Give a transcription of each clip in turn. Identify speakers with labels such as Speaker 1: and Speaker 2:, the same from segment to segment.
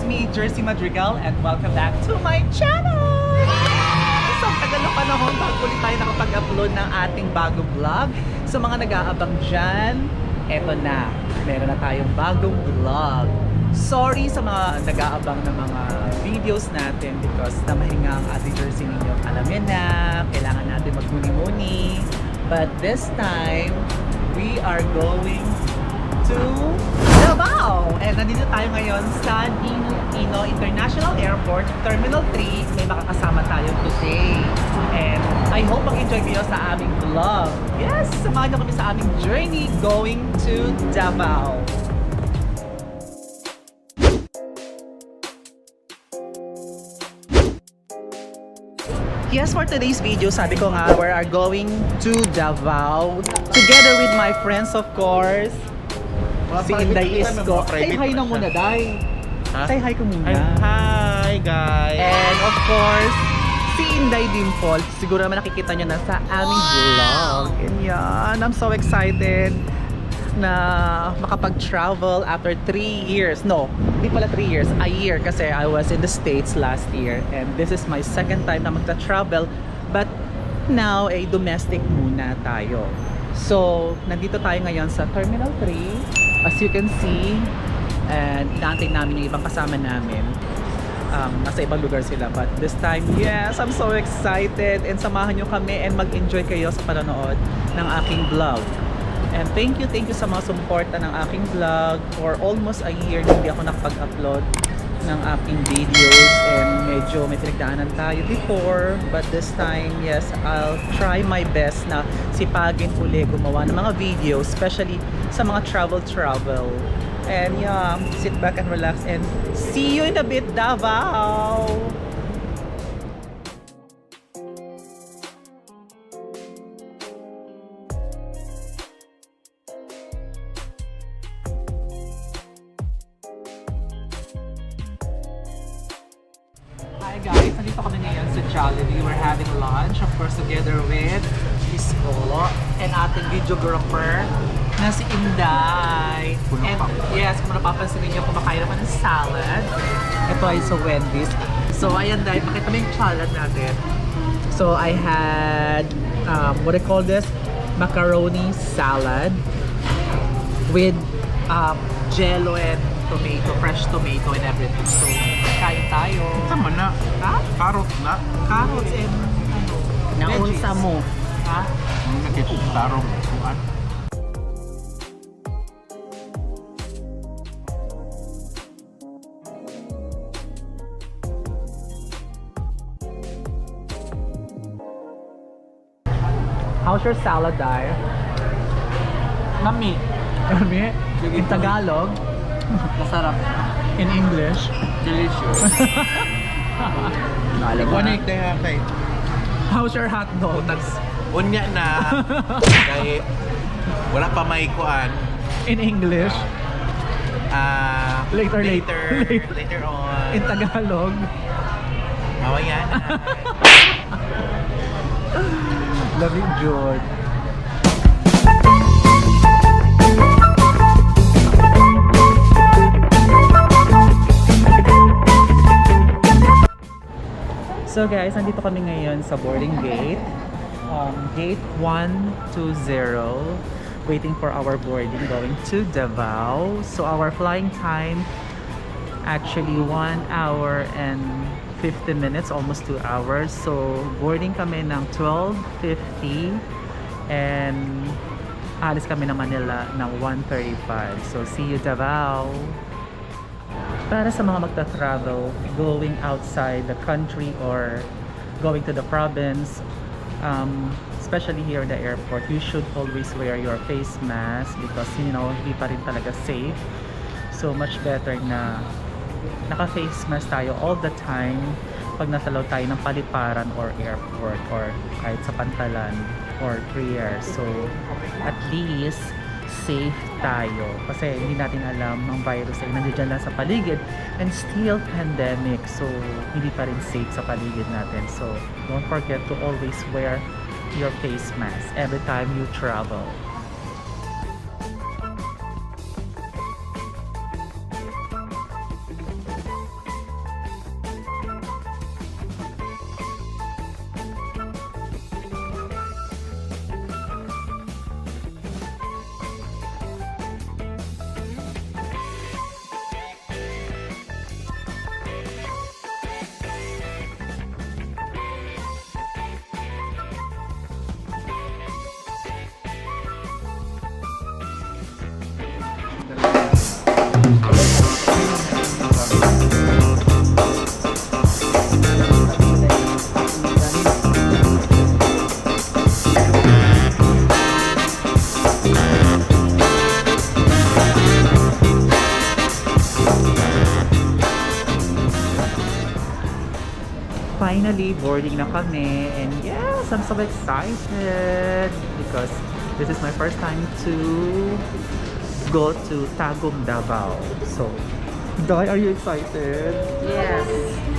Speaker 1: me, Jersey Madrigal, and welcome back to my channel! So, tagal na panahon bago ulit tayo nakapag-upload ng ating bagong vlog. Sa mga nag-aabang dyan, eto na, meron na tayong bagong vlog. Sorry sa mga nag-aabang ng mga videos natin because namahinga ang ating Jersey ninyo. Alam niyo na, kailangan natin magmuni-muni. But this time, we are going to Davao! And nandito tayo ngayon sa Ino International Airport, Terminal 3. May makakasama tayo today. And I hope mag-enjoy kayo sa aming vlog. Yes! Samahan niyo kami sa aming journey going to Davao. Yes, for today's video, sabi ko nga, we are going to Davao together with my friends, of course. Si Inday Isko. Say hi na muna, Day. Say hi ka muna.
Speaker 2: Hi, guys.
Speaker 1: And of course, si Inday Dimple. Siguro naman nakikita nyo na sa aming vlog. And yan, I'm so excited na makapag-travel after 3 years. No, hindi pala 3 years. A year kasi I was in the States last year. And this is my second time na magta-travel. But now, domestic muna tayo. So, nandito tayo ngayon sa Terminal 3. As you can see, and inaantay namin yung ibang kasama namin. Nasa ibang lugar sila. But this time, yes, I'm so excited. And samahan nyo kami and mag-enjoy kayo sa panonood ng aking vlog. And thank you sa mga suporta ng aking vlog. For almost a year, hindi ako nakapag-upload ng aking videos. And medyo may pinagdaanan tayo before. But this time, yes, I'll try my best na sipagin uli gumawa ng mga videos. Especially sa mga travel. And yeah, sit back and relax. And see you in a bit, Davao! Hi guys, nandito kami ngayon sa Jollibee. We're having lunch, of course, together with Isko and ating videographer na si Inday. And yes, kung napapansin niyo, kumakain naman ng salad. Ito ay sa Wendy's. So ayan, Day, pakita mo yung salad natin. So I had, what I call this? Macaroni salad with jello and tomato, fresh tomato and everything. So, kain tayo.
Speaker 2: Tama na.
Speaker 1: Ha?
Speaker 2: Carrot na.
Speaker 1: Carrots and
Speaker 3: Naunsa mo.
Speaker 1: Ha?
Speaker 2: Nakikutaro. Kuan.
Speaker 1: How's your salad, Day?
Speaker 3: Nami.
Speaker 1: Kami? In Tagalog?
Speaker 3: Masarap.
Speaker 1: In English?
Speaker 3: Delicious.
Speaker 2: Connect na kay.
Speaker 1: How's your hot dog?
Speaker 2: Unya na. Kay wala pa may kuan.
Speaker 1: In English?
Speaker 2: Later on.
Speaker 1: In Tagalog?
Speaker 2: Mawayan na.
Speaker 1: Love you, Jude. So guys, nandito kami ngayon sa boarding gate. Gate 120. Waiting for our boarding going to Davao. So our flying time actually 1 hour and 50 minutes, almost 2 hours. So boarding kami ng 12:50 and alis kami ng Manila ng 1:35. So see you, Davao! Para sa mga magta-travel, going outside the country or going to the province, especially here in the airport, you should always wear your face mask because, you know, hindi pa rin talaga safe. So much better na naka-face mask tayo all the time pag nasa loob tayo ng paliparan or airport or kahit sa pantalan or prayer. So at least safe tayo kasi hindi natin alam ng virus ay nandiyan lang sa paligid and still pandemic, so hindi pa rin safe sa paligid natin. So don't forget to always wear your face mask every time you travel. Finally, boarding na kami, and yes, I'm so excited because this is my first time to go to Tagum, Davao. So, Dai, are you excited?
Speaker 3: Yes.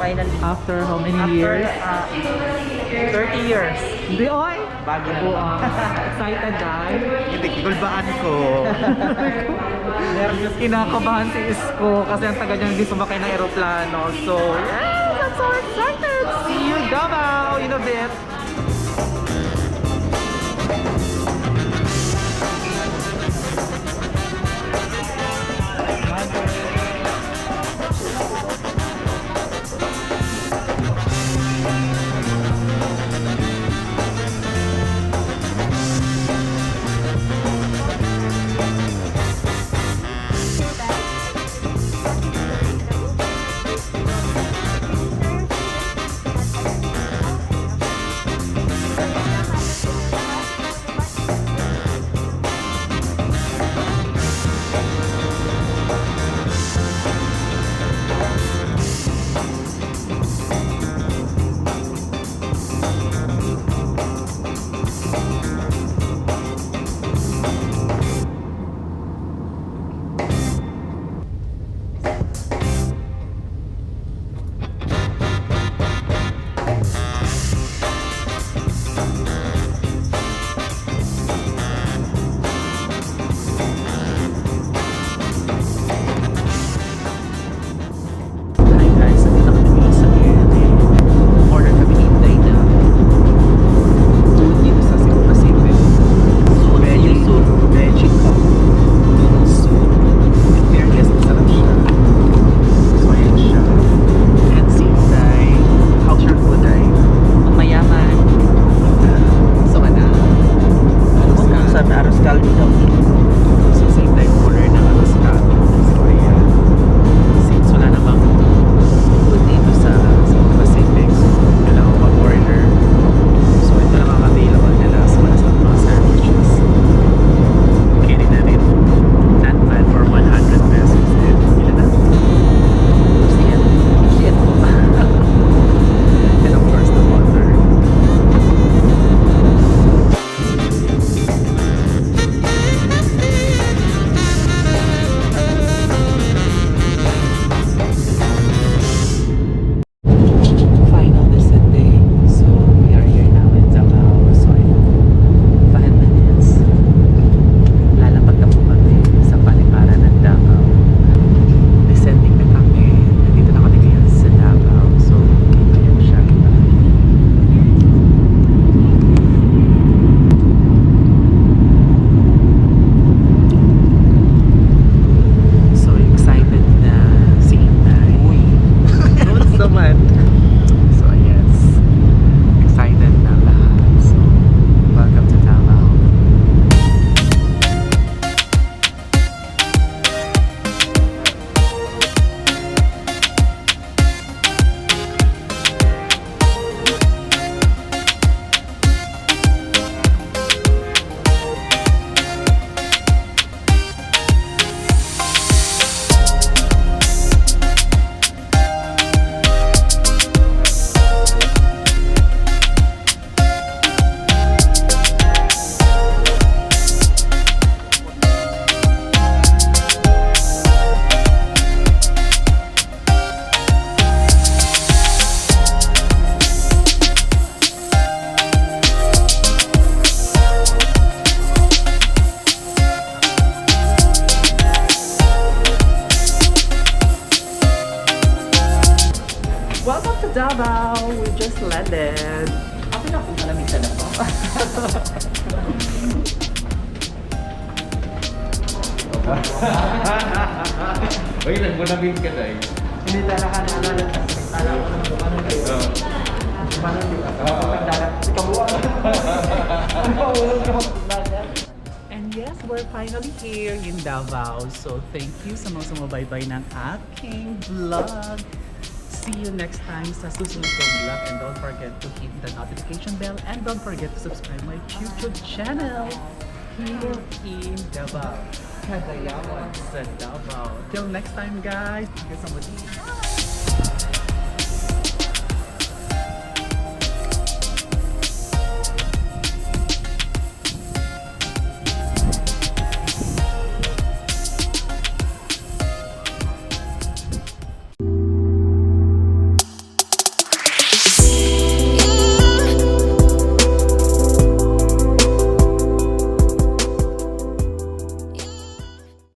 Speaker 3: Finally.
Speaker 1: After how many years?
Speaker 3: 30 years.
Speaker 1: Hindi, oy!
Speaker 3: Bago na.
Speaker 1: Excited, Dai?
Speaker 2: Hindi, gulbaan ko.
Speaker 1: Nervous, kinakabahan si Isko kasi ang taga niya hindi sumakay ng aeroplano. So, yes, I'm so excited! See you, Davao, in a bit! Welcome to Davao! We just landed!
Speaker 3: Ako na kung malamig sa Davao.
Speaker 2: Uy, nagmunamig ka na eh.
Speaker 3: Hindi talaga naalala sa alam ko ng ano kayo. Paano di ba? Pagdalat, ikaw mo.
Speaker 1: And yes, we're finally here in Davao. So thank you sa mga sumubaybay ng aking vlog. See you next time sa susunod kong vlog, and don't forget to hit the notification bell, and don't forget to subscribe my YouTube channel here in Davao. Kagayawan sa Davao. Till next time guys. Thank you so much.